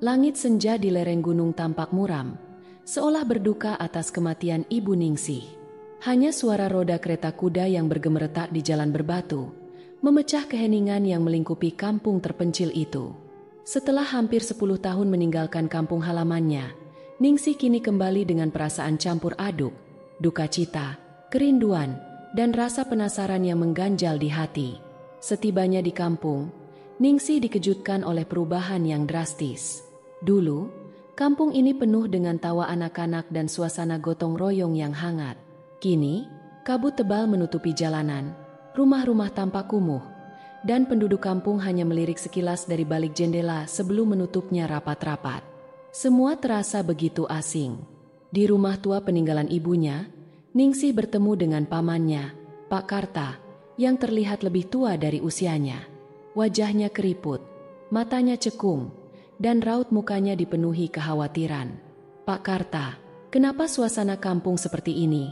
Langit senja di lereng gunung tampak muram, seolah berduka atas kematian Ibu Ningsih. Hanya suara roda kereta kuda yang bergemeretak di jalan berbatu, memecah keheningan yang melingkupi kampung terpencil itu. Setelah hampir 10 tahun meninggalkan kampung halamannya, Ningsih kini kembali dengan perasaan campur aduk, duka cita, kerinduan, dan rasa penasaran yang mengganjal di hati. Setibanya di kampung, Ningsih dikejutkan oleh perubahan yang drastis. Dulu, kampung ini penuh dengan tawa anak-anak dan suasana gotong royong yang hangat. Kini, kabut tebal menutupi jalanan, rumah-rumah tampak kumuh, dan penduduk kampung hanya melirik sekilas dari balik jendela sebelum menutupnya rapat-rapat. Semua terasa begitu asing. Di rumah tua peninggalan ibunya, Ningsih bertemu dengan pamannya, Pak Karta, yang terlihat lebih tua dari usianya. Wajahnya keriput, matanya cekung, dan raut mukanya dipenuhi kekhawatiran. "Pak Karta, kenapa suasana kampung seperti ini?"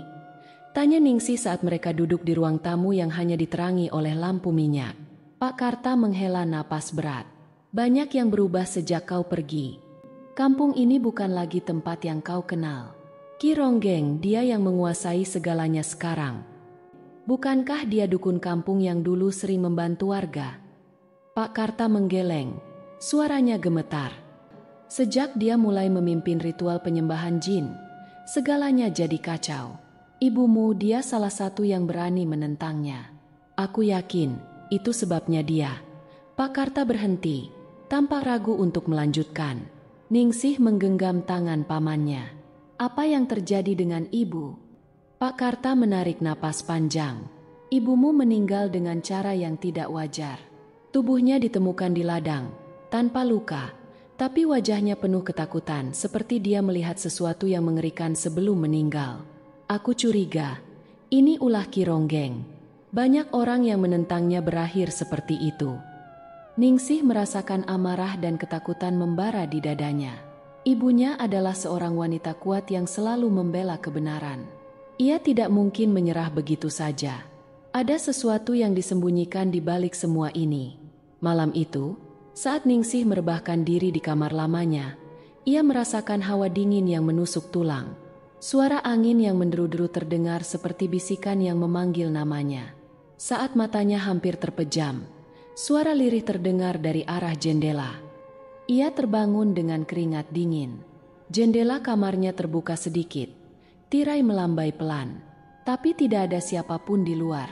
tanya Ningsih saat mereka duduk di ruang tamu yang hanya diterangi oleh lampu minyak. Pak Karta menghela napas berat. "Banyak yang berubah sejak kau pergi. Kampung ini bukan lagi tempat yang kau kenal. Ki Ronggeng, dia yang menguasai segalanya sekarang. Bukankah dia dukun kampung yang dulu sering membantu warga?" Pak Karta menggeleng, suaranya gemetar. Sejak dia mulai memimpin ritual penyembahan jin, segalanya jadi kacau. "Ibumu, dia salah satu yang berani menentangnya. Aku yakin itu sebabnya dia." Pak Karta berhenti, tampak ragu untuk melanjutkan. Ningsih menggenggam tangan pamannya. "Apa yang terjadi dengan ibu?" Pak Karta menarik napas panjang. "Ibumu meninggal dengan cara yang tidak wajar. Tubuhnya ditemukan di ladang, tanpa luka, tapi wajahnya penuh ketakutan seperti dia melihat sesuatu yang mengerikan sebelum meninggal. Aku curiga, ini ulah Ki Ronggeng. Banyak orang yang menentangnya berakhir seperti itu." Ningsih merasakan amarah dan ketakutan membara di dadanya. Ibunya adalah seorang wanita kuat yang selalu membela kebenaran. Ia tidak mungkin menyerah begitu saja. Ada sesuatu yang disembunyikan di balik semua ini. Malam itu, saat Ningsih merebahkan diri di kamar lamanya, ia merasakan hawa dingin yang menusuk tulang. Suara angin yang menderu-deru terdengar seperti bisikan yang memanggil namanya. Saat matanya hampir terpejam, suara lirih terdengar dari arah jendela. Ia terbangun dengan keringat dingin. Jendela kamarnya terbuka sedikit. Tirai melambai pelan, tapi tidak ada siapapun di luar.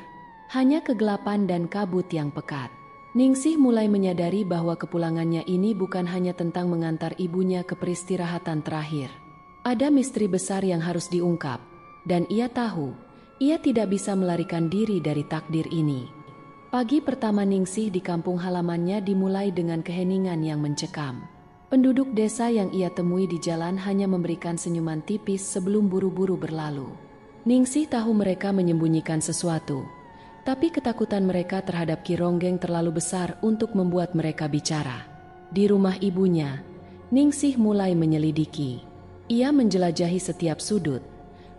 Hanya kegelapan dan kabut yang pekat. Ningsih mulai menyadari bahwa kepulangannya ini bukan hanya tentang mengantar ibunya ke peristirahatan terakhir. Ada misteri besar yang harus diungkap, dan ia tahu, ia tidak bisa melarikan diri dari takdir ini. Pagi pertama Ningsih di kampung halamannya dimulai dengan keheningan yang mencekam. Penduduk desa yang ia temui di jalan hanya memberikan senyuman tipis sebelum buru-buru berlalu. Ningsih tahu mereka menyembunyikan sesuatu, tapi ketakutan mereka terhadap Ki Ronggeng terlalu besar untuk membuat mereka bicara. Di rumah ibunya, Ningsih mulai menyelidiki. Ia menjelajahi setiap sudut,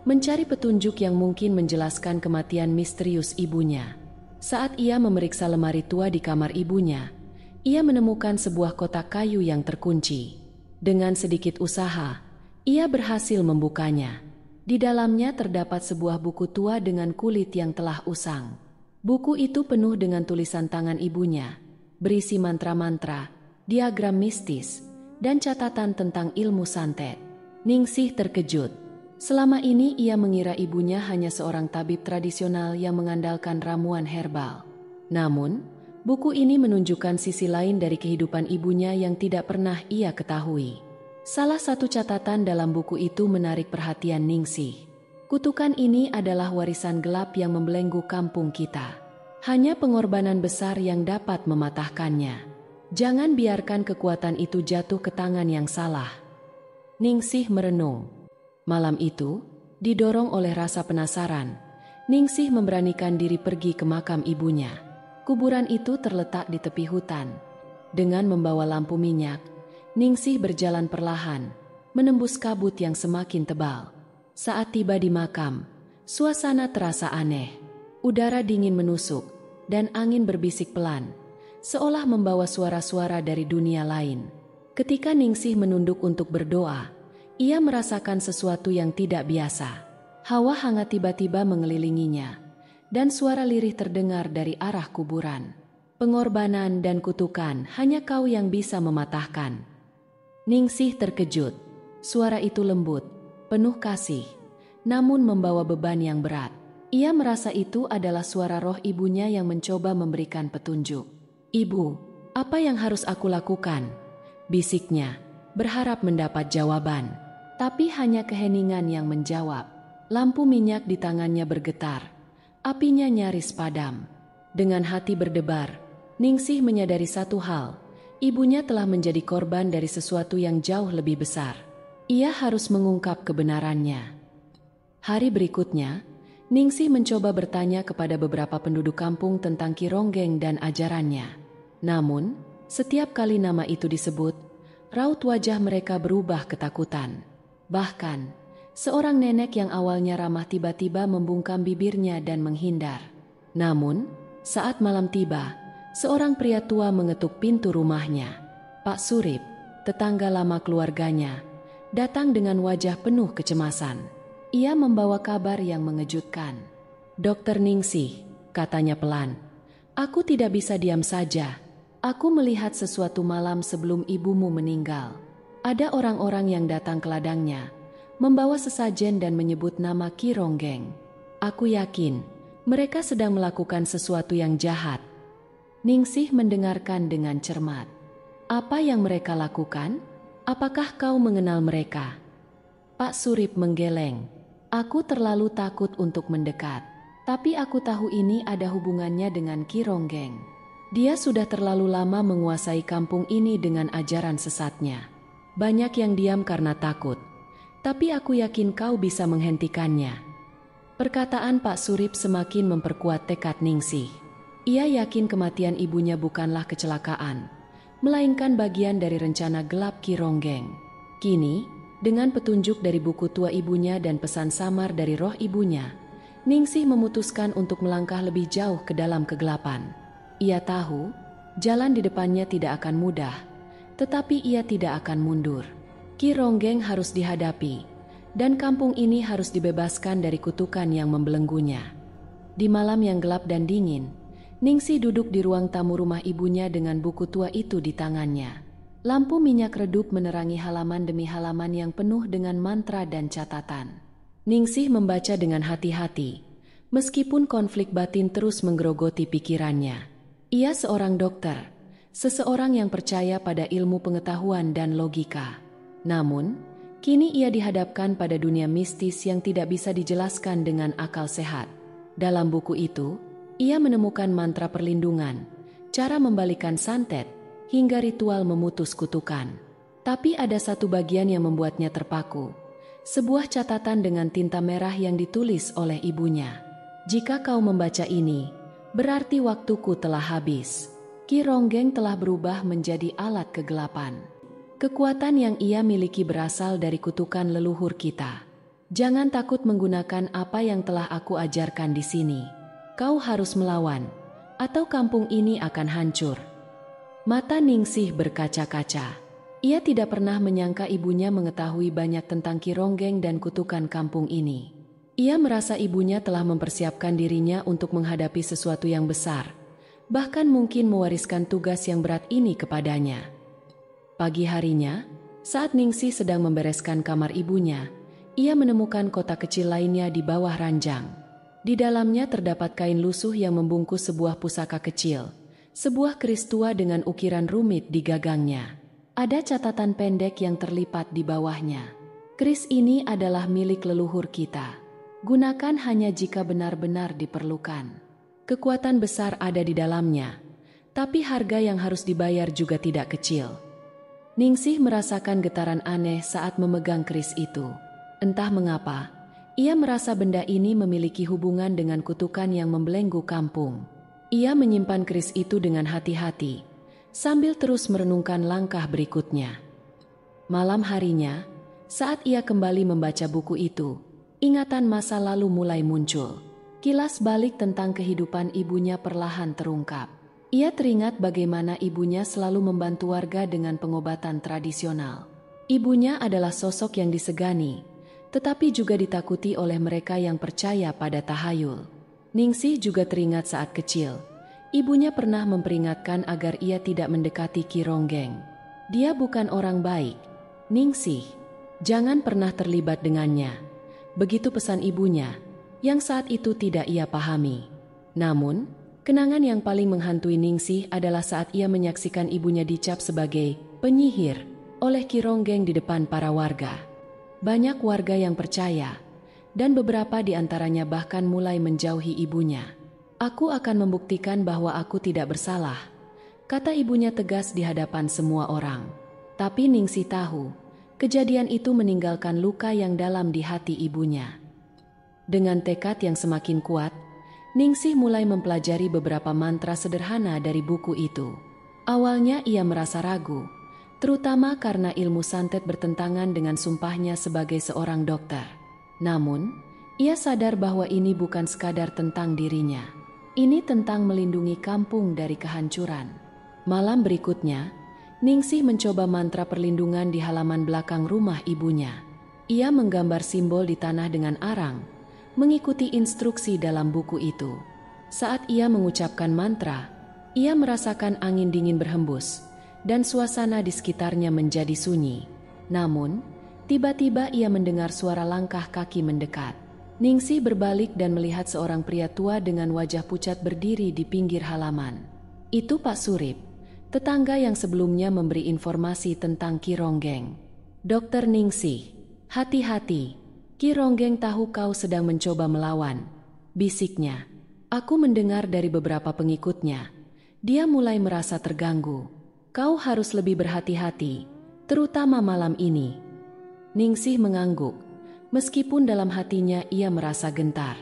mencari petunjuk yang mungkin menjelaskan kematian misterius ibunya. Saat ia memeriksa lemari tua di kamar ibunya, ia menemukan sebuah kotak kayu yang terkunci. Dengan sedikit usaha, ia berhasil membukanya. Di dalamnya terdapat sebuah buku tua dengan kulit yang telah usang. Buku itu penuh dengan tulisan tangan ibunya, berisi mantra-mantra, diagram mistis, dan catatan tentang ilmu santet. Ningsih terkejut. Selama ini ia mengira ibunya hanya seorang tabib tradisional yang mengandalkan ramuan herbal. Namun, buku ini menunjukkan sisi lain dari kehidupan ibunya yang tidak pernah ia ketahui. Salah satu catatan dalam buku itu menarik perhatian Ningsih. Kutukan ini adalah warisan gelap yang membelenggu kampung kita. Hanya pengorbanan besar yang dapat mematahkannya. Jangan biarkan kekuatan itu jatuh ke tangan yang salah. Ningsih merenung. Malam itu, didorong oleh rasa penasaran, Ningsih memberanikan diri pergi ke makam ibunya. Kuburan itu terletak di tepi hutan. Dengan membawa lampu minyak, Ningsih berjalan perlahan, menembus kabut yang semakin tebal. Saat tiba di makam, suasana terasa aneh. Udara dingin menusuk, dan angin berbisik pelan, seolah membawa suara-suara dari dunia lain. Ketika Ningsih menunduk untuk berdoa, ia merasakan sesuatu yang tidak biasa. Hawa hangat tiba-tiba mengelilinginya, dan suara lirih terdengar dari arah kuburan. Pengorbanan dan kutukan hanya kau yang bisa mematahkan. Ningsih terkejut. Suara itu lembut, penuh kasih, namun membawa beban yang berat. Ia merasa itu adalah suara roh ibunya yang mencoba memberikan petunjuk. "Ibu, apa yang harus aku lakukan?" bisiknya, berharap mendapat jawaban. Tapi hanya keheningan yang menjawab. Lampu minyak di tangannya bergetar. Apinya nyaris padam. Dengan hati berdebar, Ningsih menyadari satu hal. Ibunya telah menjadi korban dari sesuatu yang jauh lebih besar. Ia harus mengungkap kebenarannya. Hari berikutnya, Ningsih mencoba bertanya kepada beberapa penduduk kampung tentang Ki Ronggeng dan ajarannya. Namun, setiap kali nama itu disebut, raut wajah mereka berubah ketakutan. Bahkan, seorang nenek yang awalnya ramah tiba-tiba membungkam bibirnya dan menghindar. Namun, saat malam tiba, seorang pria tua mengetuk pintu rumahnya. Pak Surip, tetangga lama keluarganya, datang dengan wajah penuh kecemasan. Ia membawa kabar yang mengejutkan. "Dokter Ningsih," katanya pelan, "aku tidak bisa diam saja. Aku melihat sesuatu malam sebelum ibumu meninggal. Ada orang-orang yang datang ke ladangnya, membawa sesajen dan menyebut nama Ki Ronggeng. Aku yakin mereka sedang melakukan sesuatu yang jahat." Ningsih mendengarkan dengan cermat. "Apa yang mereka lakukan? Apakah kau mengenal mereka?" Pak Surip menggeleng. "Aku terlalu takut untuk mendekat. Tapi aku tahu ini ada hubungannya dengan Ki Ronggeng. Dia sudah terlalu lama menguasai kampung ini dengan ajaran sesatnya. Banyak yang diam karena takut. Tapi aku yakin kau bisa menghentikannya." Perkataan Pak Surip semakin memperkuat tekad Ningsih. Ia yakin kematian ibunya bukanlah kecelakaan, melainkan bagian dari rencana gelap Ki Ronggeng. Kini, dengan petunjuk dari buku tua ibunya dan pesan samar dari roh ibunya, Ningsih memutuskan untuk melangkah lebih jauh ke dalam kegelapan. Ia tahu, jalan di depannya tidak akan mudah, tetapi ia tidak akan mundur. Ki Ronggeng harus dihadapi, dan kampung ini harus dibebaskan dari kutukan yang membelenggunya. Di malam yang gelap dan dingin, Ningsih duduk di ruang tamu rumah ibunya dengan buku tua itu di tangannya. Lampu minyak redup menerangi halaman demi halaman yang penuh dengan mantra dan catatan. Ningsih membaca dengan hati-hati, meskipun konflik batin terus menggerogoti pikirannya. Ia seorang dokter, seseorang yang percaya pada ilmu pengetahuan dan logika. Namun, kini ia dihadapkan pada dunia mistis yang tidak bisa dijelaskan dengan akal sehat. Dalam buku itu, ia menemukan mantra perlindungan, cara membalikan santet, hingga ritual memutus kutukan. Tapi ada satu bagian yang membuatnya terpaku. Sebuah catatan dengan tinta merah yang ditulis oleh ibunya. "Jika kau membaca ini, berarti waktuku telah habis. Ki Ronggeng telah berubah menjadi alat kegelapan. Kekuatan yang ia miliki berasal dari kutukan leluhur kita. Jangan takut menggunakan apa yang telah aku ajarkan di sini. Kau harus melawan, atau kampung ini akan hancur." Mata Ningsih berkaca-kaca. Ia tidak pernah menyangka ibunya mengetahui banyak tentang Ki Ronggeng dan kutukan kampung ini. Ia merasa ibunya telah mempersiapkan dirinya untuk menghadapi sesuatu yang besar, bahkan mungkin mewariskan tugas yang berat ini kepadanya. Pagi harinya, saat Ningsih sedang membereskan kamar ibunya, ia menemukan kotak kecil lainnya di bawah ranjang. Di dalamnya terdapat kain lusuh yang membungkus sebuah pusaka kecil, sebuah keris tua dengan ukiran rumit di gagangnya. Ada catatan pendek yang terlipat di bawahnya. "Keris ini adalah milik leluhur kita. Gunakan hanya jika benar-benar diperlukan. Kekuatan besar ada di dalamnya, tapi harga yang harus dibayar juga tidak kecil." Ningsih merasakan getaran aneh saat memegang keris itu. Entah mengapa, ia merasa benda ini memiliki hubungan dengan kutukan yang membelenggu kampung. Ia menyimpan keris itu dengan hati-hati, sambil terus merenungkan langkah berikutnya. Malam harinya, saat ia kembali membaca buku itu, ingatan masa lalu mulai muncul. Kilas balik tentang kehidupan ibunya perlahan terungkap. Ia teringat bagaimana ibunya selalu membantu warga dengan pengobatan tradisional. Ibunya adalah sosok yang disegani, tetapi juga ditakuti oleh mereka yang percaya pada tahayul. Ningsih juga teringat saat kecil, ibunya pernah memperingatkan agar ia tidak mendekati Ki Ronggeng. Dia bukan orang baik, Ningsih. Jangan pernah terlibat dengannya. Begitu pesan ibunya, yang saat itu tidak ia pahami. Namun, kenangan yang paling menghantui Ningsih adalah saat ia menyaksikan ibunya dicap sebagai penyihir oleh Ki Ronggeng di depan para warga. Banyak warga yang percaya, dan beberapa di antaranya bahkan mulai menjauhi ibunya. "Aku akan membuktikan bahwa aku tidak bersalah," kata ibunya tegas di hadapan semua orang. Tapi Ningsih tahu, kejadian itu meninggalkan luka yang dalam di hati ibunya. Dengan tekad yang semakin kuat, Ningsih mulai mempelajari beberapa mantra sederhana dari buku itu. Awalnya ia merasa ragu, terutama karena ilmu santet bertentangan dengan sumpahnya sebagai seorang dokter. Namun, ia sadar bahwa ini bukan sekadar tentang dirinya. Ini tentang melindungi kampung dari kehancuran. Malam berikutnya, Ningsih mencoba mantra perlindungan di halaman belakang rumah ibunya. Ia menggambar simbol di tanah dengan arang, mengikuti instruksi dalam buku itu. Saat ia mengucapkan mantra, ia merasakan angin dingin berhembus, dan suasana di sekitarnya menjadi sunyi. Namun, tiba-tiba ia mendengar suara langkah kaki mendekat. Ningsih berbalik dan melihat seorang pria tua dengan wajah pucat berdiri di pinggir halaman. Itu Pak Surip, tetangga yang sebelumnya memberi informasi tentang Ki Ronggeng. "Dokter Ningsih, hati-hati. Ki Ronggeng tahu kau sedang mencoba melawan," bisiknya. "Aku mendengar dari beberapa pengikutnya. Dia mulai merasa terganggu. Kau harus lebih berhati-hati, terutama malam ini." Ningsih mengangguk. Meskipun dalam hatinya ia merasa gentar.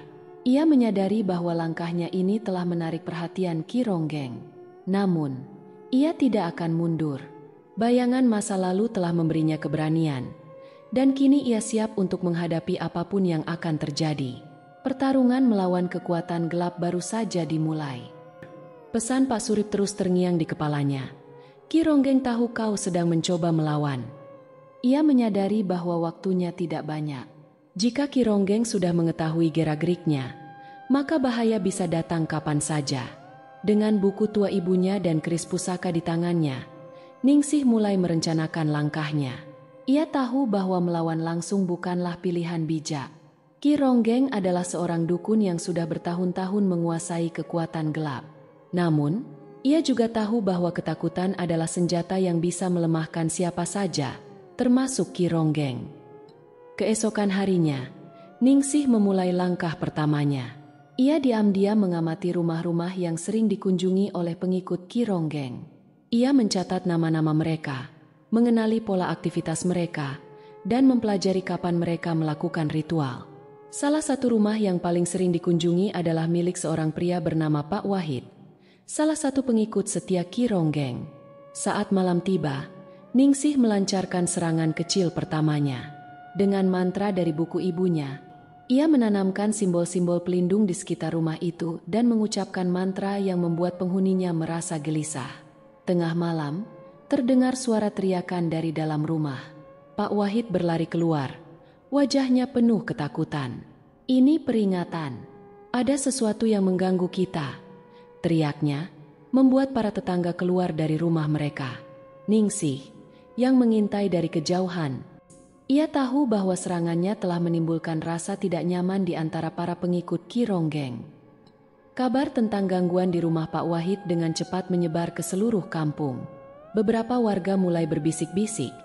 Ia menyadari bahwa langkahnya ini telah menarik perhatian Ki Ronggeng. Namun, ia tidak akan mundur. Bayangan masa lalu telah memberinya keberanian, dan kini ia siap untuk menghadapi apapun yang akan terjadi. Pertarungan melawan kekuatan gelap baru saja dimulai. Pesan Pak Surip terus terngiang di kepalanya. "Ki Ronggeng tahu kau sedang mencoba melawan." Ia menyadari bahwa waktunya tidak banyak. Jika Ki Ronggeng sudah mengetahui gerak-geriknya, maka bahaya bisa datang kapan saja. Dengan buku tua ibunya dan keris pusaka di tangannya, Ningsih mulai merencanakan langkahnya. Ia tahu bahwa melawan langsung bukanlah pilihan bijak. Ki Ronggeng adalah seorang dukun yang sudah bertahun-tahun menguasai kekuatan gelap. Namun, ia juga tahu bahwa ketakutan adalah senjata yang bisa melemahkan siapa saja, termasuk Ki Ronggeng. Keesokan harinya, Ningsih memulai langkah pertamanya. Ia diam-diam mengamati rumah-rumah yang sering dikunjungi oleh pengikut Ki Ronggeng. Ia mencatat nama-nama mereka, mengenali pola aktivitas mereka, dan mempelajari kapan mereka melakukan ritual. Salah satu rumah yang paling sering dikunjungi adalah milik seorang pria bernama Pak Wahid, salah satu pengikut setia Ki Ronggeng. Saat malam tiba, Ningsih melancarkan serangan kecil pertamanya. Dengan mantra dari buku ibunya, ia menanamkan simbol-simbol pelindung di sekitar rumah itu dan mengucapkan mantra yang membuat penghuninya merasa gelisah. Tengah malam, terdengar suara teriakan dari dalam rumah. Pak Wahid berlari keluar. Wajahnya penuh ketakutan. "Ini peringatan. Ada sesuatu yang mengganggu kita," teriaknya, membuat para tetangga keluar dari rumah mereka. Ningsih, yang mengintai dari kejauhan, ia tahu bahwa serangannya telah menimbulkan rasa tidak nyaman di antara para pengikut Ki Ronggeng. Kabar tentang gangguan di rumah Pak Wahid dengan cepat menyebar ke seluruh kampung. Beberapa warga mulai berbisik-bisik,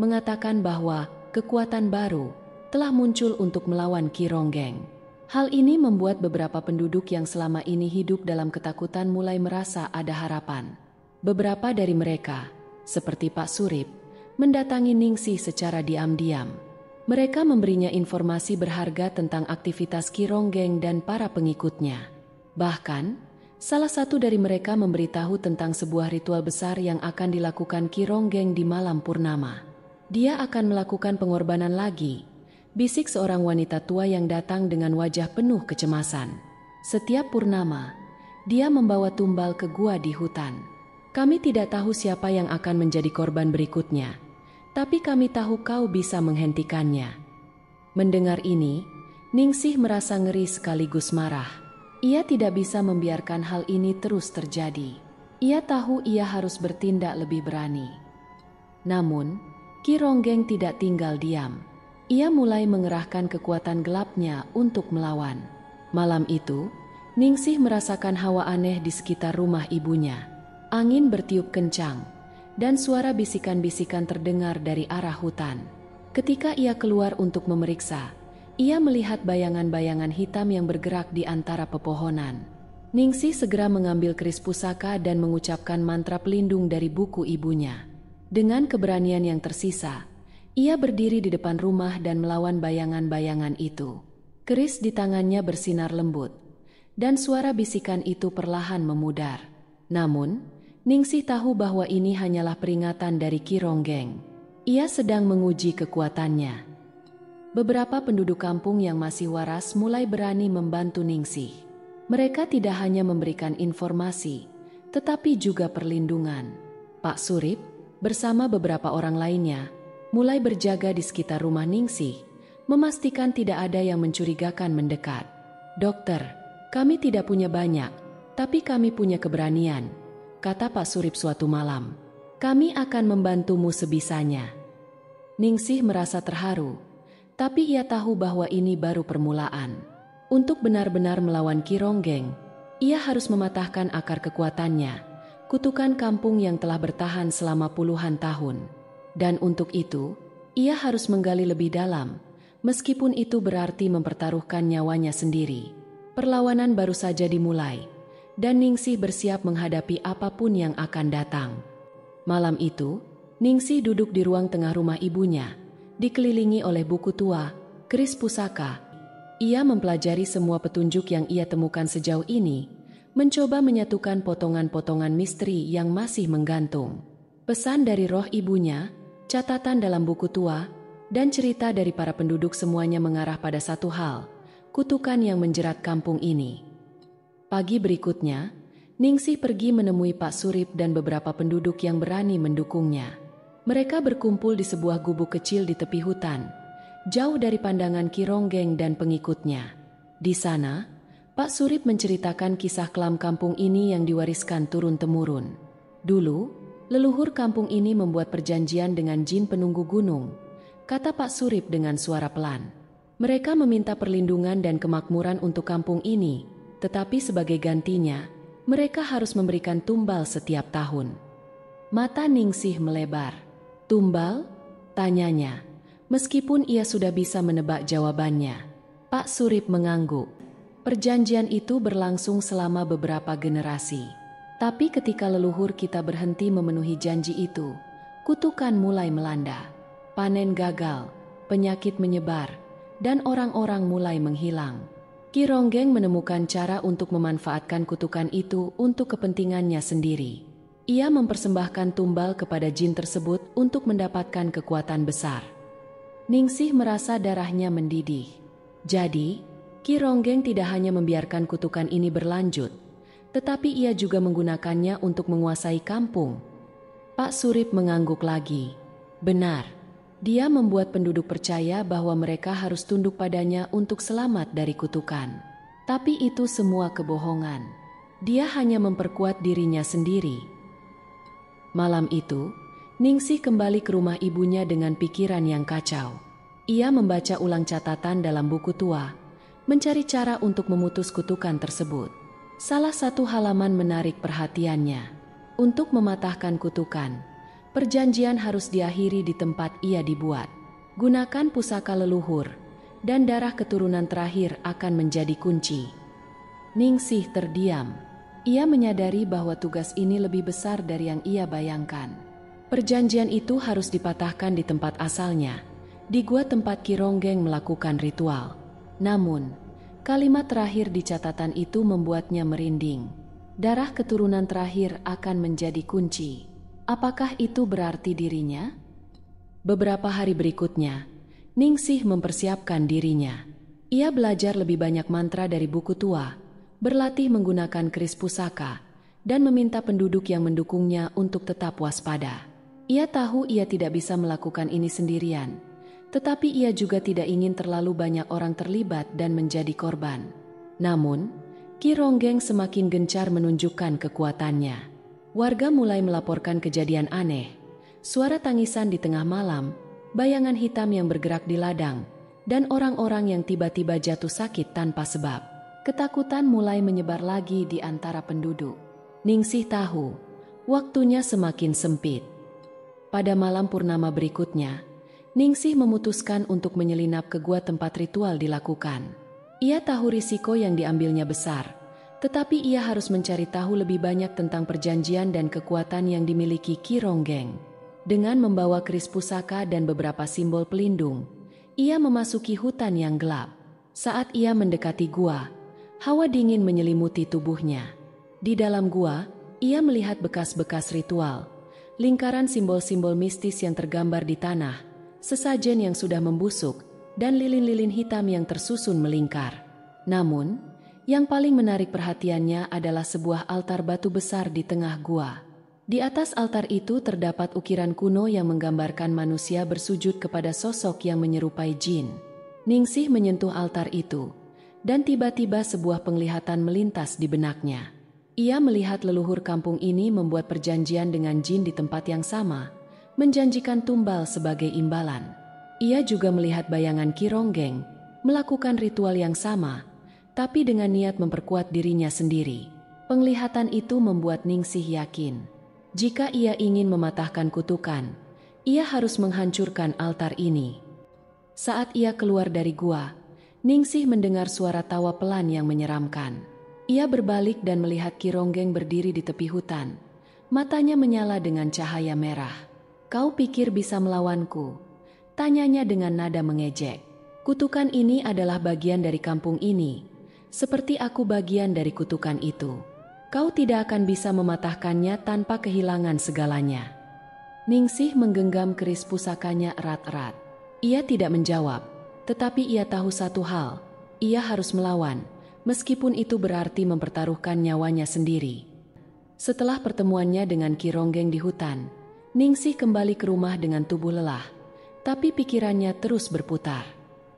mengatakan bahwa kekuatan baru telah muncul untuk melawan Ki Ronggeng. Hal ini membuat beberapa penduduk yang selama ini hidup dalam ketakutan mulai merasa ada harapan. Beberapa dari mereka, seperti Pak Surip, mendatangi Ningsih secara diam-diam. Mereka memberinya informasi berharga tentang aktivitas Ki Ronggeng dan para pengikutnya. Bahkan, salah satu dari mereka memberitahu tentang sebuah ritual besar yang akan dilakukan Ki Ronggeng di malam purnama. "Dia akan melakukan pengorbanan lagi," bisik seorang wanita tua yang datang dengan wajah penuh kecemasan. Setiap purnama, dia membawa tumbal ke gua di hutan. Kami tidak tahu siapa yang akan menjadi korban berikutnya, tapi kami tahu kau bisa menghentikannya. Mendengar ini, Ningsih merasa ngeri sekaligus marah. Ia tidak bisa membiarkan hal ini terus terjadi. Ia tahu ia harus bertindak lebih berani. Namun, Ki Ronggeng tidak tinggal diam. Ia mulai mengerahkan kekuatan gelapnya untuk melawan. Malam itu, Ningsih merasakan hawa aneh di sekitar rumah ibunya. Angin bertiup kencang, dan suara bisikan-bisikan terdengar dari arah hutan. Ketika ia keluar untuk memeriksa, ia melihat bayangan-bayangan hitam yang bergerak di antara pepohonan. Ningsih segera mengambil keris pusaka dan mengucapkan mantra pelindung dari buku ibunya. Dengan keberanian yang tersisa, ia berdiri di depan rumah dan melawan bayangan-bayangan itu. Keris di tangannya bersinar lembut, dan suara bisikan itu perlahan memudar. Namun, Ningsih tahu bahwa ini hanyalah peringatan dari Ki Ronggeng. Ia sedang menguji kekuatannya. Beberapa penduduk kampung yang masih waras mulai berani membantu Ningsih. Mereka tidak hanya memberikan informasi, tetapi juga perlindungan. Pak Surip, bersama beberapa orang lainnya, mulai berjaga di sekitar rumah Ningsih, memastikan tidak ada yang mencurigakan mendekat. "Dokter, kami tidak punya banyak, tapi kami punya keberanian," kata Pak Surip suatu malam. "Kami akan membantumu sebisanya." Ningsih merasa terharu, tapi ia tahu bahwa ini baru permulaan. Untuk benar-benar melawan Ki Ronggeng, ia harus mematahkan akar kekuatannya, kutukan kampung yang telah bertahan selama puluhan tahun. Dan untuk itu, ia harus menggali lebih dalam, meskipun itu berarti mempertaruhkan nyawanya sendiri. Perlawanan baru saja dimulai, dan Ningsih bersiap menghadapi apapun yang akan datang. Malam itu, Ningsih duduk di ruang tengah rumah ibunya, dikelilingi oleh buku tua, keris pusaka. Ia mempelajari semua petunjuk yang ia temukan sejauh ini, mencoba menyatukan potongan-potongan misteri yang masih menggantung. Pesan dari roh ibunya, catatan dalam buku tua, dan cerita dari para penduduk semuanya mengarah pada satu hal, kutukan yang menjerat kampung ini. Pagi berikutnya, Ningsih pergi menemui Pak Surip dan beberapa penduduk yang berani mendukungnya. Mereka berkumpul di sebuah gubuk kecil di tepi hutan, jauh dari pandangan Ki Ronggeng dan pengikutnya. Di sana, Pak Surip menceritakan kisah kelam kampung ini yang diwariskan turun-temurun. Dulu, leluhur kampung ini membuat perjanjian dengan jin penunggu gunung, kata Pak Surip dengan suara pelan. Mereka meminta perlindungan dan kemakmuran untuk kampung ini, tetapi sebagai gantinya, mereka harus memberikan tumbal setiap tahun. Mata Ningsih melebar. "Tumbal?" tanyanya, meskipun ia sudah bisa menebak jawabannya. Pak Surip mengangguk. Perjanjian itu berlangsung selama beberapa generasi. Tapi ketika leluhur kita berhenti memenuhi janji itu, kutukan mulai melanda. Panen gagal, penyakit menyebar, dan orang-orang mulai menghilang. Ki Ronggeng menemukan cara untuk memanfaatkan kutukan itu untuk kepentingannya sendiri. Ia mempersembahkan tumbal kepada jin tersebut untuk mendapatkan kekuatan besar. Ningsih merasa darahnya mendidih. Jadi, Ki Ronggeng tidak hanya membiarkan kutukan ini berlanjut, tetapi ia juga menggunakannya untuk menguasai kampung. Pak Surip mengangguk lagi. Benar, dia membuat penduduk percaya bahwa mereka harus tunduk padanya untuk selamat dari kutukan. Tapi itu semua kebohongan. Dia hanya memperkuat dirinya sendiri. Malam itu, Ningsih kembali ke rumah ibunya dengan pikiran yang kacau. Ia membaca ulang catatan dalam buku tua, mencari cara untuk memutus kutukan tersebut. Salah satu halaman menarik perhatiannya. Untuk mematahkan kutukan, perjanjian harus diakhiri di tempat ia dibuat. Gunakan pusaka leluhur, dan darah keturunan terakhir akan menjadi kunci. Ningsih terdiam. Ia menyadari bahwa tugas ini lebih besar dari yang ia bayangkan. Perjanjian itu harus dipatahkan di tempat asalnya, di gua tempat Ki Ronggeng melakukan ritual. Namun, kalimat terakhir di catatan itu membuatnya merinding. Darah keturunan terakhir akan menjadi kunci. Apakah itu berarti dirinya? Beberapa hari berikutnya, Ningsih mempersiapkan dirinya. Ia belajar lebih banyak mantra dari buku tua, berlatih menggunakan keris pusaka, dan meminta penduduk yang mendukungnya untuk tetap waspada. Ia tahu ia tidak bisa melakukan ini sendirian, tetapi ia juga tidak ingin terlalu banyak orang terlibat dan menjadi korban. Namun, Ki Ronggeng semakin gencar menunjukkan kekuatannya. Warga mulai melaporkan kejadian aneh, suara tangisan di tengah malam, bayangan hitam yang bergerak di ladang, dan orang-orang yang tiba-tiba jatuh sakit tanpa sebab. Ketakutan mulai menyebar lagi di antara penduduk. Ningsih tahu, waktunya semakin sempit. Pada malam purnama berikutnya, Ningsih memutuskan untuk menyelinap ke gua tempat ritual dilakukan. Ia tahu risiko yang diambilnya besar, tetapi ia harus mencari tahu lebih banyak tentang perjanjian dan kekuatan yang dimiliki Ki Ronggeng. Dengan membawa keris pusaka dan beberapa simbol pelindung, ia memasuki hutan yang gelap. Saat ia mendekati gua, hawa dingin menyelimuti tubuhnya. Di dalam gua, ia melihat bekas-bekas ritual, lingkaran simbol-simbol mistis yang tergambar di tanah, sesajen yang sudah membusuk, dan lilin-lilin hitam yang tersusun melingkar. Namun, yang paling menarik perhatiannya adalah sebuah altar batu besar di tengah gua. Di atas altar itu terdapat ukiran kuno yang menggambarkan manusia bersujud kepada sosok yang menyerupai jin. Ningsih menyentuh altar itu, dan tiba-tiba sebuah penglihatan melintas di benaknya. Ia melihat leluhur kampung ini membuat perjanjian dengan jin di tempat yang sama, menjanjikan tumbal sebagai imbalan. Ia juga melihat bayangan Ki Ronggeng melakukan ritual yang sama, tapi dengan niat memperkuat dirinya sendiri. Penglihatan itu membuat Ningsih yakin, jika ia ingin mematahkan kutukan, ia harus menghancurkan altar ini. Saat ia keluar dari gua, Ningsih mendengar suara tawa pelan yang menyeramkan. Ia berbalik dan melihat Ki Ronggeng berdiri di tepi hutan. Matanya menyala dengan cahaya merah. "Kau pikir bisa melawanku?" tanyanya dengan nada mengejek. "Kutukan ini adalah bagian dari kampung ini, seperti aku bagian dari kutukan itu. Kau tidak akan bisa mematahkannya tanpa kehilangan segalanya." Ningsih menggenggam keris pusakanya erat-erat. Ia tidak menjawab, tetapi ia tahu satu hal, ia harus melawan, meskipun itu berarti mempertaruhkan nyawanya sendiri. Setelah pertemuannya dengan Ki Ronggeng di hutan, Ningsih kembali ke rumah dengan tubuh lelah, tapi pikirannya terus berputar.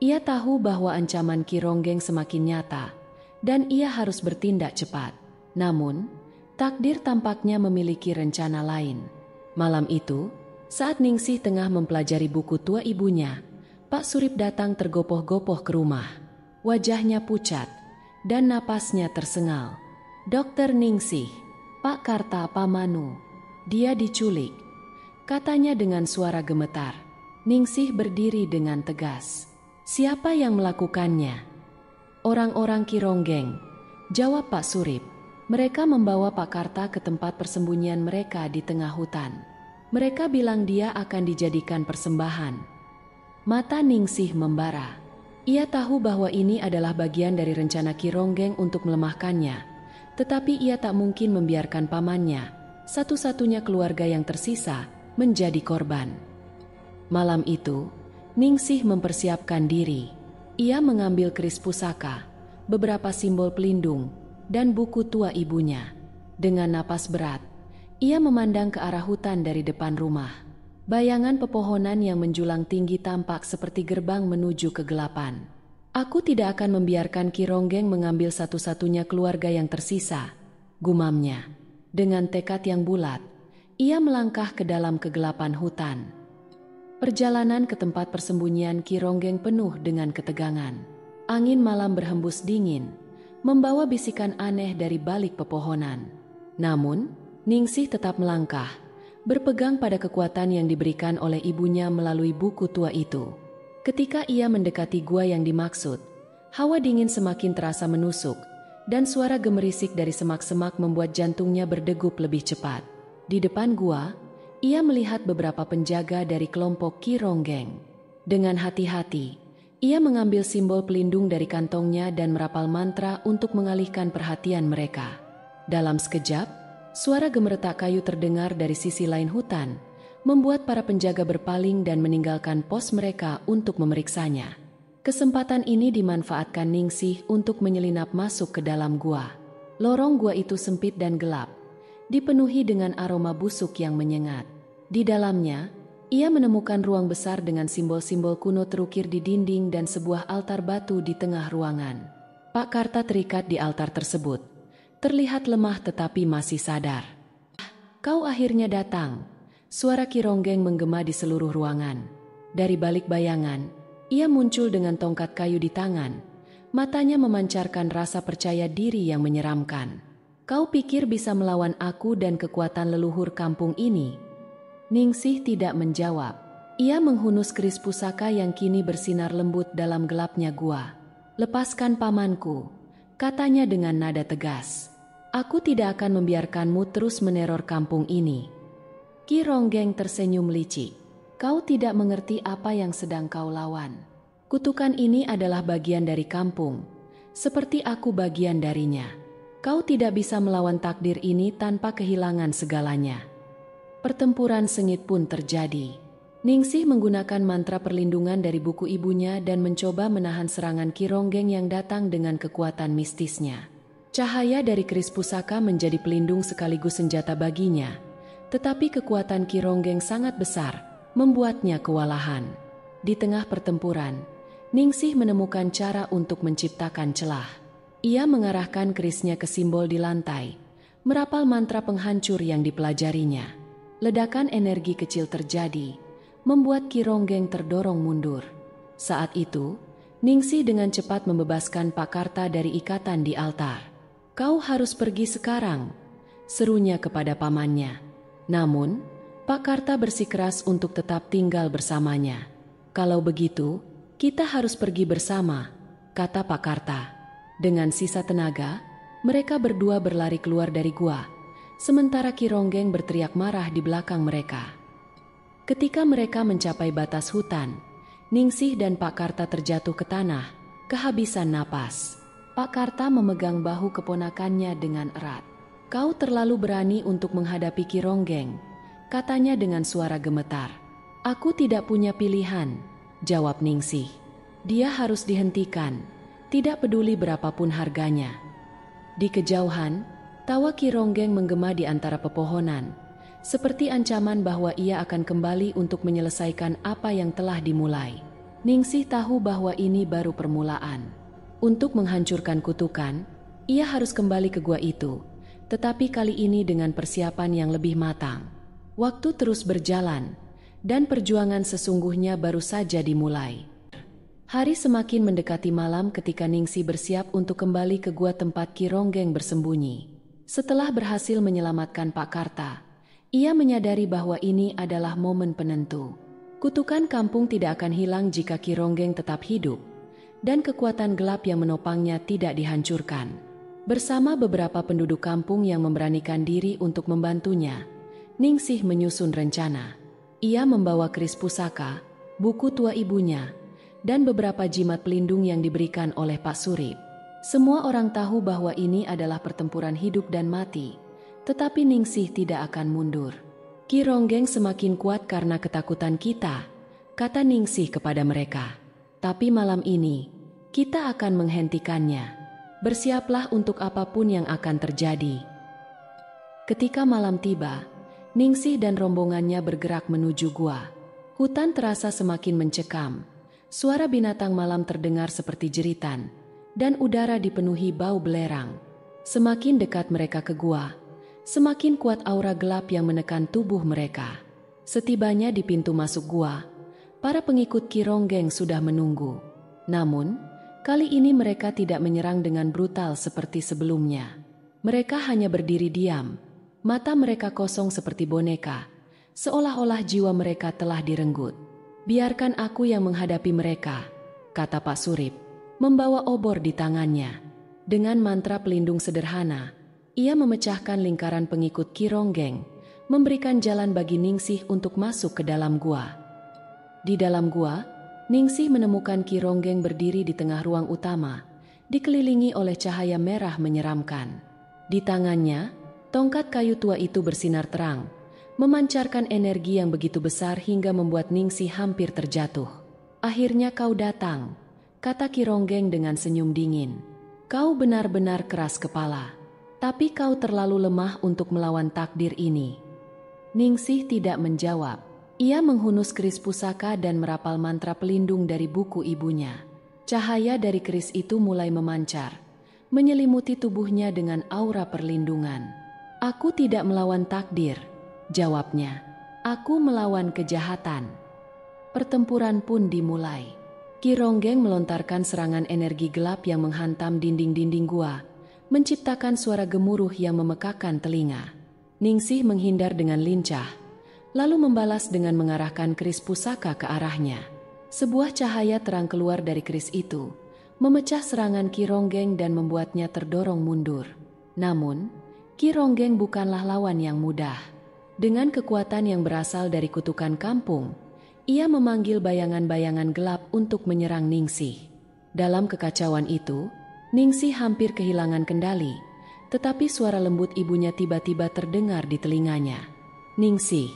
Ia tahu bahwa ancaman Ki Ronggeng semakin nyata, dan ia harus bertindak cepat. Namun, takdir tampaknya memiliki rencana lain. Malam itu, saat Ningsih tengah mempelajari buku tua ibunya, Pak Surip datang tergopoh-gopoh ke rumah. Wajahnya pucat, dan napasnya tersengal. "Dokter Ningsih, Pak Karta Pamanu, dia diculik," katanya dengan suara gemetar. Ningsih berdiri dengan tegas. "Siapa yang melakukannya?" "Orang-orang Ki Ronggeng," jawab Pak Surip. "Mereka membawa Pak Karta ke tempat persembunyian mereka di tengah hutan. Mereka bilang dia akan dijadikan persembahan." Mata Ningsih membara. Ia tahu bahwa ini adalah bagian dari rencana Ki Ronggeng untuk melemahkannya, tetapi ia tak mungkin membiarkan pamannya, satu-satunya keluarga yang tersisa, menjadi korban. Malam itu, Ningsih mempersiapkan diri. Ia mengambil keris pusaka, beberapa simbol pelindung, dan buku tua ibunya. Dengan napas berat, ia memandang ke arah hutan dari depan rumah. Bayangan pepohonan yang menjulang tinggi tampak seperti gerbang menuju kegelapan. "Aku tidak akan membiarkan Ki Ronggeng mengambil satu-satunya keluarga yang tersisa," gumamnya. Dengan tekad yang bulat, ia melangkah ke dalam kegelapan hutan. Perjalanan ke tempat persembunyian Ki Ronggeng penuh dengan ketegangan. Angin malam berhembus dingin, membawa bisikan aneh dari balik pepohonan. Namun, Ningsih tetap melangkah, berpegang pada kekuatan yang diberikan oleh ibunya melalui buku tua itu. Ketika ia mendekati gua yang dimaksud, hawa dingin semakin terasa menusuk, dan suara gemerisik dari semak-semak membuat jantungnya berdegup lebih cepat. Di depan gua, ia melihat beberapa penjaga dari kelompok Ki Ronggeng. Dengan hati-hati, ia mengambil simbol pelindung dari kantongnya dan merapal mantra untuk mengalihkan perhatian mereka. Dalam sekejap, suara gemeretak kayu terdengar dari sisi lain hutan, membuat para penjaga berpaling dan meninggalkan pos mereka untuk memeriksanya. Kesempatan ini dimanfaatkan Ningsih untuk menyelinap masuk ke dalam gua. Lorong gua itu sempit dan gelap, dipenuhi dengan aroma busuk yang menyengat. Di dalamnya, ia menemukan ruang besar dengan simbol-simbol kuno terukir di dinding dan sebuah altar batu di tengah ruangan. Pak Karta terikat di altar tersebut, terlihat lemah tetapi masih sadar. "Kau akhirnya datang." Suara Ki Ronggeng menggema di seluruh ruangan. Dari balik bayangan, ia muncul dengan tongkat kayu di tangan. Matanya memancarkan rasa percaya diri yang menyeramkan. "Kau pikir bisa melawan aku dan kekuatan leluhur kampung ini?" Ningsih tidak menjawab. Ia menghunus keris pusaka yang kini bersinar lembut dalam gelapnya gua. "Lepaskan pamanku," katanya dengan nada tegas. "Aku tidak akan membiarkanmu terus meneror kampung ini." Ki Ronggeng tersenyum licik. "Kau tidak mengerti apa yang sedang kau lawan. Kutukan ini adalah bagian dari kampung, seperti aku bagian darinya. Kau tidak bisa melawan takdir ini tanpa kehilangan segalanya." Pertempuran sengit pun terjadi. Ningsih menggunakan mantra perlindungan dari buku ibunya dan mencoba menahan serangan Ki Ronggeng yang datang dengan kekuatan mistisnya. Cahaya dari keris pusaka menjadi pelindung sekaligus senjata baginya, tetapi kekuatan Ki Ronggeng sangat besar, membuatnya kewalahan. Di tengah pertempuran, Ningsih menemukan cara untuk menciptakan celah. Ia mengarahkan kerisnya ke simbol di lantai, merapal mantra penghancur yang dipelajarinya. Ledakan energi kecil terjadi, membuat Ki Ronggeng terdorong mundur. Saat itu, Ningsih dengan cepat membebaskan Pak Karta dari ikatan di altar. "Kau harus pergi sekarang," serunya kepada pamannya. Namun, Pak Karta bersikeras untuk tetap tinggal bersamanya. "Kalau begitu, kita harus pergi bersama," kata Pak Karta. Dengan sisa tenaga, mereka berdua berlari keluar dari gua, sementara Ki Ronggeng berteriak marah di belakang mereka. Ketika mereka mencapai batas hutan, Ningsih dan Pak Karta terjatuh ke tanah, kehabisan napas. Pak Karta memegang bahu keponakannya dengan erat. "Kau terlalu berani untuk menghadapi Ki Ronggeng," katanya dengan suara gemetar. "Aku tidak punya pilihan," jawab Ningsih. "Dia harus dihentikan, tidak peduli berapapun harganya." Di kejauhan, tawa Ki Ronggeng menggema di antara pepohonan, seperti ancaman bahwa ia akan kembali untuk menyelesaikan apa yang telah dimulai. Ningsih tahu bahwa ini baru permulaan. Untuk menghancurkan kutukan, ia harus kembali ke gua itu, tetapi kali ini dengan persiapan yang lebih matang. Waktu terus berjalan, dan perjuangan sesungguhnya baru saja dimulai. Hari semakin mendekati malam ketika Ningsih bersiap untuk kembali ke gua tempat Ki Ronggeng bersembunyi. Setelah berhasil menyelamatkan Pak Karta, ia menyadari bahwa ini adalah momen penentu. Kutukan kampung tidak akan hilang jika Ki Ronggeng tetap hidup, dan kekuatan gelap yang menopangnya tidak dihancurkan. Bersama beberapa penduduk kampung yang memberanikan diri untuk membantunya, Ningsih menyusun rencana. Ia membawa keris pusaka, buku tua ibunya, dan beberapa jimat pelindung yang diberikan oleh Pak Surip. Semua orang tahu bahwa ini adalah pertempuran hidup dan mati, tetapi Ningsih tidak akan mundur. "Ki Ronggeng semakin kuat karena ketakutan kita," kata Ningsih kepada mereka. "Tapi malam ini, kita akan menghentikannya. Bersiaplah untuk apapun yang akan terjadi." Ketika malam tiba, Ningsih dan rombongannya bergerak menuju gua. Hutan terasa semakin mencekam. Suara binatang malam terdengar seperti jeritan, dan udara dipenuhi bau belerang. Semakin dekat mereka ke gua, semakin kuat aura gelap yang menekan tubuh mereka. Setibanya di pintu masuk gua, para pengikut Ki Ronggeng sudah menunggu. Namun, kali ini mereka tidak menyerang dengan brutal seperti sebelumnya. Mereka hanya berdiri diam, mata mereka kosong seperti boneka, seolah-olah jiwa mereka telah direnggut. "Biarkan aku yang menghadapi mereka," kata Pak Surip, membawa obor di tangannya. Dengan mantra pelindung sederhana, ia memecahkan lingkaran pengikut Ki Ronggeng, memberikan jalan bagi Ningsih untuk masuk ke dalam gua. Di dalam gua, Ningsih menemukan Ki Ronggeng berdiri di tengah ruang utama, dikelilingi oleh cahaya merah menyeramkan. Di tangannya, tongkat kayu tua itu bersinar terang, memancarkan energi yang begitu besar hingga membuat Ningsih hampir terjatuh. "Akhirnya kau datang," kata Ki Ronggeng dengan senyum dingin. Kau benar-benar keras kepala. Tapi kau terlalu lemah untuk melawan takdir ini. Ningsih tidak menjawab. Ia menghunus keris pusaka dan merapal mantra pelindung dari buku ibunya. Cahaya dari keris itu mulai memancar, menyelimuti tubuhnya dengan aura perlindungan. Aku tidak melawan takdir, jawabnya. Aku melawan kejahatan. Pertempuran pun dimulai. Ki Ronggeng melontarkan serangan energi gelap yang menghantam dinding-dinding gua, menciptakan suara gemuruh yang memekakan telinga. Ningsih menghindar dengan lincah, lalu membalas dengan mengarahkan keris pusaka ke arahnya. Sebuah cahaya terang keluar dari keris itu, memecah serangan Ki Ronggeng dan membuatnya terdorong mundur. Namun, Ki Ronggeng bukanlah lawan yang mudah. Dengan kekuatan yang berasal dari kutukan kampung, ia memanggil bayangan-bayangan gelap untuk menyerang Ningsih. Dalam kekacauan itu, Ningsih hampir kehilangan kendali, tetapi suara lembut ibunya tiba-tiba terdengar di telinganya. Ningsih,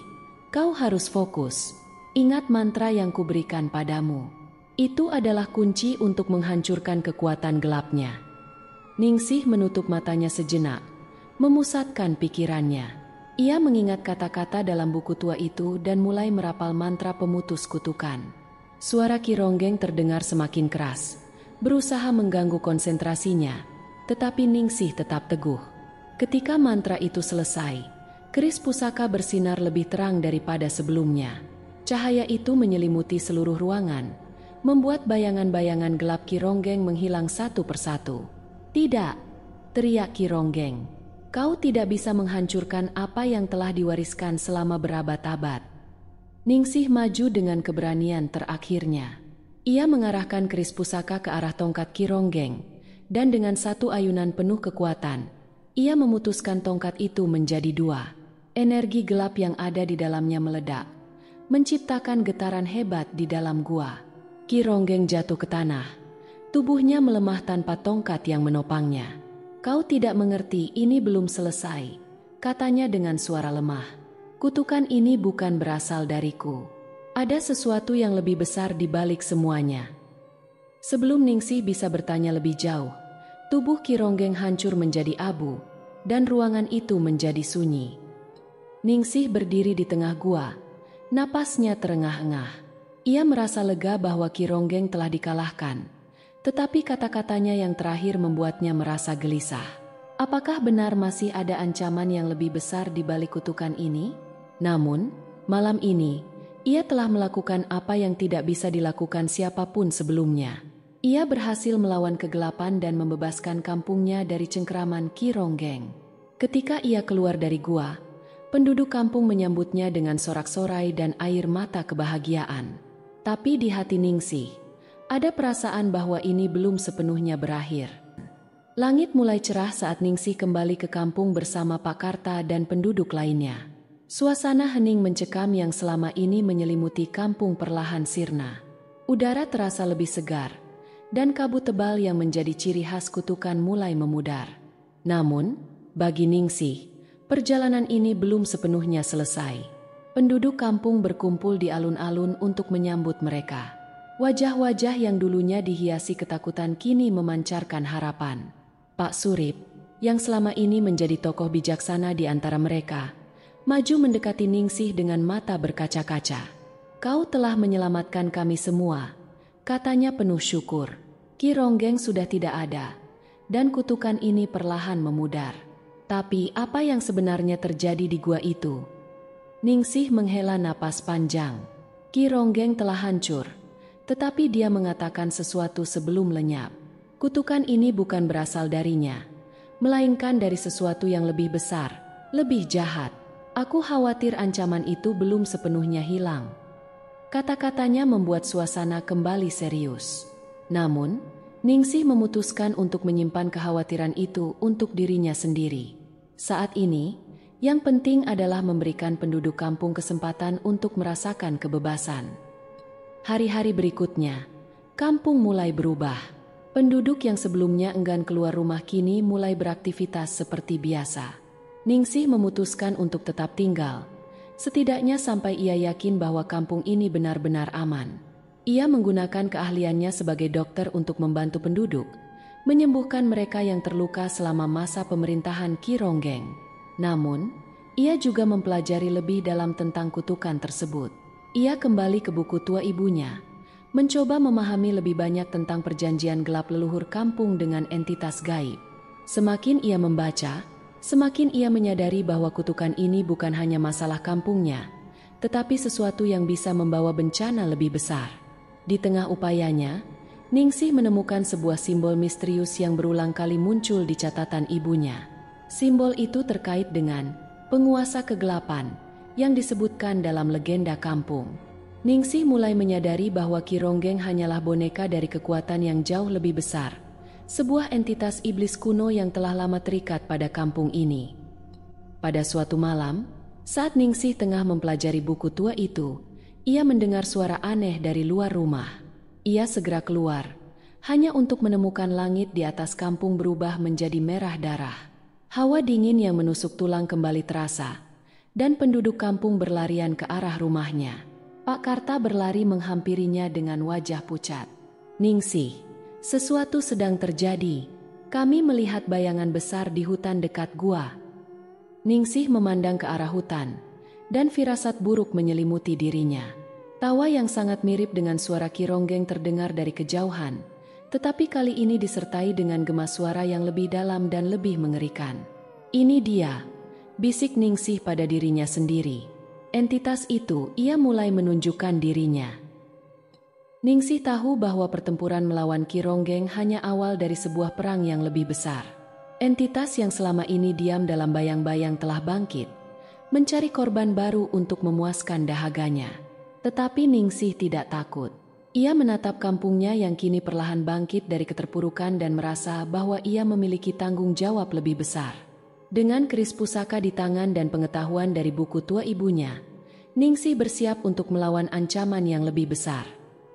kau harus fokus. Ingat mantra yang kuberikan padamu. Itu adalah kunci untuk menghancurkan kekuatan gelapnya. Ningsih menutup matanya sejenak, memusatkan pikirannya. Ia mengingat kata-kata dalam buku tua itu dan mulai merapal mantra pemutus kutukan. Suara Ki Ronggeng terdengar semakin keras, berusaha mengganggu konsentrasinya, tetapi Ningsih tetap teguh. Ketika mantra itu selesai, keris pusaka bersinar lebih terang daripada sebelumnya. Cahaya itu menyelimuti seluruh ruangan, membuat bayangan-bayangan gelap Ki Ronggeng menghilang satu persatu. Tidak, teriak Ki Ronggeng. Kau tidak bisa menghancurkan apa yang telah diwariskan selama berabad-abad. Ningsih maju dengan keberanian terakhirnya. Ia mengarahkan keris pusaka ke arah tongkat Ki Ronggeng, dan dengan satu ayunan penuh kekuatan, ia memutuskan tongkat itu menjadi dua. Energi gelap yang ada di dalamnya meledak, menciptakan getaran hebat di dalam gua. Ki Ronggeng jatuh ke tanah, tubuhnya melemah tanpa tongkat yang menopangnya. Kau tidak mengerti, ini belum selesai, katanya dengan suara lemah. Kutukan ini bukan berasal dariku. Ada sesuatu yang lebih besar di balik semuanya. Sebelum Ningsih bisa bertanya lebih jauh, tubuh Ki Ronggeng hancur menjadi abu, dan ruangan itu menjadi sunyi. Ningsih berdiri di tengah gua, napasnya terengah-engah. Ia merasa lega bahwa Ki Ronggeng telah dikalahkan. Tetapi kata-katanya yang terakhir membuatnya merasa gelisah. Apakah benar masih ada ancaman yang lebih besar di balik kutukan ini? Namun, malam ini, ia telah melakukan apa yang tidak bisa dilakukan siapapun sebelumnya. Ia berhasil melawan kegelapan dan membebaskan kampungnya dari cengkeraman Ki Ronggeng. Ketika ia keluar dari gua, penduduk kampung menyambutnya dengan sorak-sorai dan air mata kebahagiaan. Tapi di hati Ningsih, ada perasaan bahwa ini belum sepenuhnya berakhir. Langit mulai cerah saat Ningsih kembali ke kampung bersama Pak Karta dan penduduk lainnya. Suasana hening mencekam yang selama ini menyelimuti kampung perlahan sirna. Udara terasa lebih segar, dan kabut tebal yang menjadi ciri khas kutukan mulai memudar. Namun, bagi Ningsih, perjalanan ini belum sepenuhnya selesai. Penduduk kampung berkumpul di alun-alun untuk menyambut mereka. Wajah-wajah yang dulunya dihiasi ketakutan kini memancarkan harapan. Pak Surip, yang selama ini menjadi tokoh bijaksana di antara mereka, maju mendekati Ningsih dengan mata berkaca-kaca. Kau telah menyelamatkan kami semua, katanya penuh syukur. Ki Ronggeng sudah tidak ada, dan kutukan ini perlahan memudar. Tapi apa yang sebenarnya terjadi di gua itu? Ningsih menghela napas panjang. Ki Ronggeng telah hancur, tetapi dia mengatakan sesuatu sebelum lenyap. Kutukan ini bukan berasal darinya, melainkan dari sesuatu yang lebih besar, lebih jahat. Aku khawatir ancaman itu belum sepenuhnya hilang. Kata-katanya membuat suasana kembali serius. Namun, Ningsih memutuskan untuk menyimpan kekhawatiran itu untuk dirinya sendiri. Saat ini, yang penting adalah memberikan penduduk kampung kesempatan untuk merasakan kebebasan. Hari-hari berikutnya, kampung mulai berubah. Penduduk yang sebelumnya enggan keluar rumah kini mulai beraktivitas seperti biasa. Ningsih memutuskan untuk tetap tinggal, setidaknya sampai ia yakin bahwa kampung ini benar-benar aman. Ia menggunakan keahliannya sebagai dokter untuk membantu penduduk, menyembuhkan mereka yang terluka selama masa pemerintahan Ki Ronggeng. Namun, ia juga mempelajari lebih dalam tentang kutukan tersebut. Ia kembali ke buku tua ibunya, mencoba memahami lebih banyak tentang perjanjian gelap leluhur kampung dengan entitas gaib. Semakin ia membaca, semakin ia menyadari bahwa kutukan ini bukan hanya masalah kampungnya, tetapi sesuatu yang bisa membawa bencana lebih besar. Di tengah upayanya, Ningsih menemukan sebuah simbol misterius yang berulang kali muncul di catatan ibunya. Simbol itu terkait dengan penguasa kegelapan yang disebutkan dalam legenda kampung. Ningsih mulai menyadari bahwa Ki Ronggeng hanyalah boneka dari kekuatan yang jauh lebih besar, sebuah entitas iblis kuno yang telah lama terikat pada kampung ini. Pada suatu malam, saat Ningsih tengah mempelajari buku tua itu, ia mendengar suara aneh dari luar rumah. Ia segera keluar, hanya untuk menemukan langit di atas kampung berubah menjadi merah darah. Hawa dingin yang menusuk tulang kembali terasa, dan penduduk kampung berlarian ke arah rumahnya. Pak Karta berlari menghampirinya dengan wajah pucat. "Ningsih, sesuatu sedang terjadi. Kami melihat bayangan besar di hutan dekat gua." Ningsih memandang ke arah hutan, dan firasat buruk menyelimuti dirinya. Tawa yang sangat mirip dengan suara Ki Ronggeng terdengar dari kejauhan, tetapi kali ini disertai dengan gema suara yang lebih dalam dan lebih mengerikan. "Ini dia," bisik Ningsih pada dirinya sendiri. Entitas itu, ia mulai menunjukkan dirinya. Ningsih tahu bahwa pertempuran melawan Ki Ronggeng hanya awal dari sebuah perang yang lebih besar. Entitas yang selama ini diam dalam bayang-bayang telah bangkit, mencari korban baru untuk memuaskan dahaganya. Tetapi Ningsih tidak takut. Ia menatap kampungnya yang kini perlahan bangkit dari keterpurukan dan merasa bahwa ia memiliki tanggung jawab lebih besar. Dengan keris pusaka di tangan dan pengetahuan dari buku tua ibunya, Ningsih bersiap untuk melawan ancaman yang lebih besar.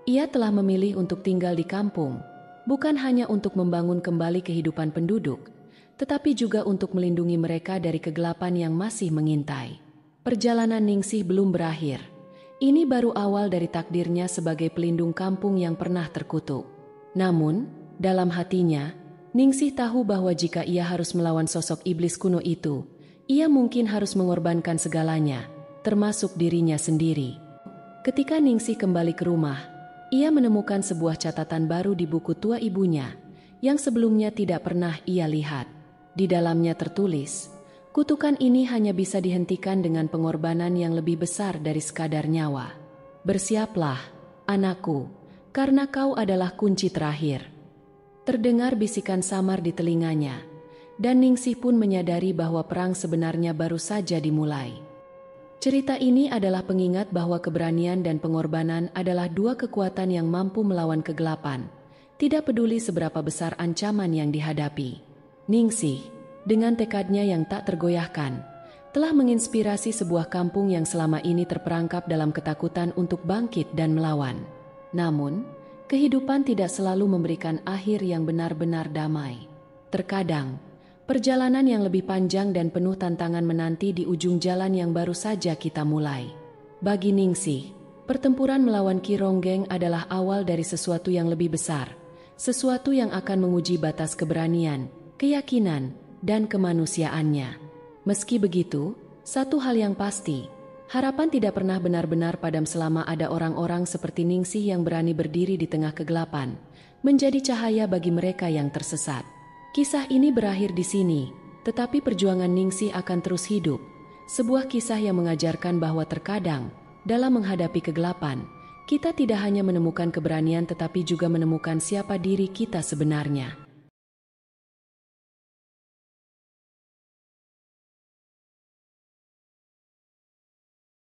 Ia telah memilih untuk tinggal di kampung, bukan hanya untuk membangun kembali kehidupan penduduk, tetapi juga untuk melindungi mereka dari kegelapan yang masih mengintai. Perjalanan Ningsih belum berakhir. Ini baru awal dari takdirnya sebagai pelindung kampung yang pernah terkutuk. Namun, dalam hatinya, Ningsih tahu bahwa jika ia harus melawan sosok iblis kuno itu, ia mungkin harus mengorbankan segalanya, termasuk dirinya sendiri. Ketika Ningsih kembali ke rumah, ia menemukan sebuah catatan baru di buku tua ibunya, yang sebelumnya tidak pernah ia lihat. Di dalamnya tertulis, kutukan ini hanya bisa dihentikan dengan pengorbanan yang lebih besar dari sekadar nyawa. "Bersiaplah, anakku, karena kau adalah kunci terakhir." Terdengar bisikan samar di telinganya, dan Ningsih pun menyadari bahwa perang sebenarnya baru saja dimulai. Cerita ini adalah pengingat bahwa keberanian dan pengorbanan adalah dua kekuatan yang mampu melawan kegelapan, tidak peduli seberapa besar ancaman yang dihadapi. Ningsih, dengan tekadnya yang tak tergoyahkan, telah menginspirasi sebuah kampung yang selama ini terperangkap dalam ketakutan untuk bangkit dan melawan. Namun, kehidupan tidak selalu memberikan akhir yang benar-benar damai. Terkadang, perjalanan yang lebih panjang dan penuh tantangan menanti di ujung jalan yang baru saja kita mulai. Bagi Ningsih, pertempuran melawan Ki Ronggeng adalah awal dari sesuatu yang lebih besar, sesuatu yang akan menguji batas keberanian, keyakinan, dan kemanusiaannya. Meski begitu, satu hal yang pasti, harapan tidak pernah benar-benar padam selama ada orang-orang seperti Ningsih yang berani berdiri di tengah kegelapan, menjadi cahaya bagi mereka yang tersesat. Kisah ini berakhir di sini, tetapi perjuangan Ningsih akan terus hidup. Sebuah kisah yang mengajarkan bahwa terkadang, dalam menghadapi kegelapan, kita tidak hanya menemukan keberanian tetapi juga menemukan siapa diri kita sebenarnya.